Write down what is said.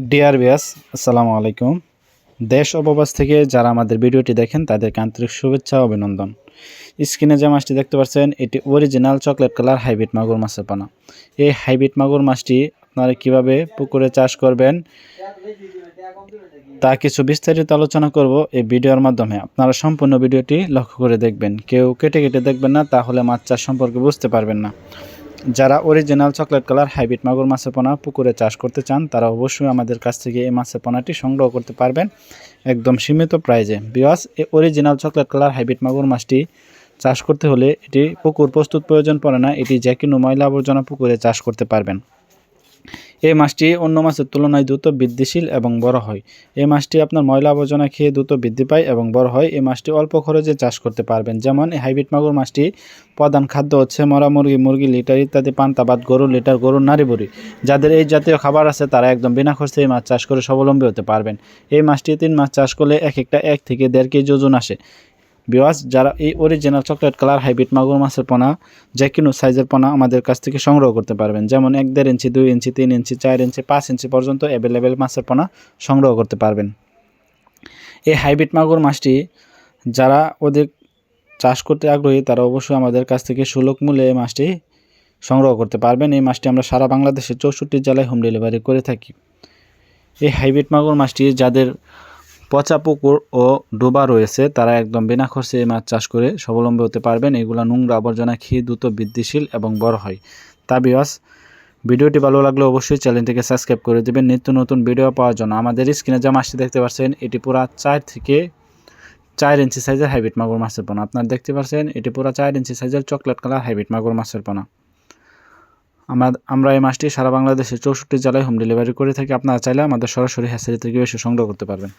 Dear viewers, আসসালামু আলাইকুম। দেশ ও প্রবাস থেকে যারা আমাদের ভিডিওটি দেখেন তাদেরকে আন্তরিক শুভেচ্ছা ও অভিনন্দন। স্ক্রিনে যে মাছটি দেখতে পাচ্ছেন এটি অরিজিনাল চকলেট কালার হাইব্রিড মাগুর মাছের পোনা। এই হাইব্রিড মাগুর মাছটি আপনারা কীভাবে পুকুরে চাষ করবেন তা কিছু বিস্তারিত আলোচনা করব এই ভিডিওর মাধ্যমে। আপনারা সম্পূর্ণ ভিডিওটি লক্ষ্য করে দেখবেন, কেউ কেটে কেটে দেখবেন না, তাহলে মাছ চাষ সম্পর্কে বুঝতে পারবেন না। যারা অরিজিনাল চকলেট কালার হাইব্রিড মাগুর মাছের পোনা পুকুরে চাষ করতে চান তারা অবশ্যই আমাদের কাছ থেকে এই মাছের পোনাটি সংগ্রহ করতে পারবেন একদম সীমিত প্রাইজে। বিকজ এই অরিজিনাল চকলেট কালার হাইব্রিড মাগুর মাছটি চাষ করতে হলে এটি পুকুর প্রস্তুত প্রয়োজন পড়ে না, এটি যে কোনো ময়লা আবর্জনা পুকুরে চাষ করতে পারবেন। এই মাছটি অন্য মাছের তুলনায় দ্রুত বৃদ্ধিশীল এবং বড় হয়। এই মাছটি আপনার ময়লা আবর্জনা খেয়ে দ্রুত বৃদ্ধি পায় এবং বড় হয়। এই মাছটি অল্প খরচে চাষ করতে পারবেন। যেমন এই হাইব্রিড মাগুর মাছটি প্রধান খাদ্য হচ্ছে মরা মুরগি লিটার ইত্যাদি, পান্তা ভাত, গরুর লিটার, গরুর নাড়ি বুড়ি। যাদের এই জাতীয় খাবার আছে তারা একদম বিনা খরচে এই মাছ চাষ করে স্বাবলম্বী হতে পারবেন। এই মাছটি 3 মাস চাষ করলে এক থেকে 1.5 কেজি ওজন আসে। বিওয়াস, যারা এই অরিজিনাল চকলেট কালার হাইব্রিড মাগুর মাছের পোনা যে কোনো সাইজের পোনা আমাদের কাছ থেকে সংগ্রহ করতে পারবেন। যেমন 1.5 ইঞ্চি, 2 ইঞ্চি, 3 ইঞ্চি, 4 ইঞ্চি, 5 ইঞ্চি পর্যন্ত অ্যাভেলেবেল মাছের পোনা সংগ্রহ করতে পারবেন। এই হাইব্রিড মাগুর মাছটি যারা ওদের চাষ করতে আগ্রহী তারা অবশ্যই আমাদের কাছ থেকে সুলভ মূল্যে এই মাছটি সংগ্রহ করতে পারবেন। এই মাছটি আমরা সারা বাংলাদেশের 64 জেলায় হোম ডেলিভারি করে থাকি। এই হাইব্রিড মাগুর মাছটি যাদের পচা পুকুর ও ডোবা রয়েছে তারা একদম বিনা খরচে এই মাছ চাষ করে স্বাবলম্বী হতে পারবেন। এগুলো নোংরা আবর্জনা খেয়ে দ্রুত বৃদ্ধিশীল এবং বড় হয়। তা ভিউয়ার্স, ভিডিওটি ভালো লাগলে অবশ্যই চ্যানেলটিকে সাবস্ক্রাইব করে দেবেন নিত্য নতুন ভিডিও পাওয়ার জন্য। আমাদের স্ক্রিনে যে মাছটি দেখতে পাচ্ছেন এটি পুরা 4 থেকে 4 ইঞ্চি সাইজের হাইব্রিড মাগুর মাছের পোনা। আপনারা দেখতে পাচ্ছেন এটি পুরা 4 ইঞ্চি সাইজের চকলেট কালার হাইব্রিড মাগুর মাছের পোনা। আমরা এই মাছটি সারা বাংলাদেশের 64 জেলায় হোম ডেলিভারি করে থাকি। আপনারা চাইলে আমাদের সরাসরি হ্যাচারি থেকে এসে সংগ্রহ করতে পারবেন।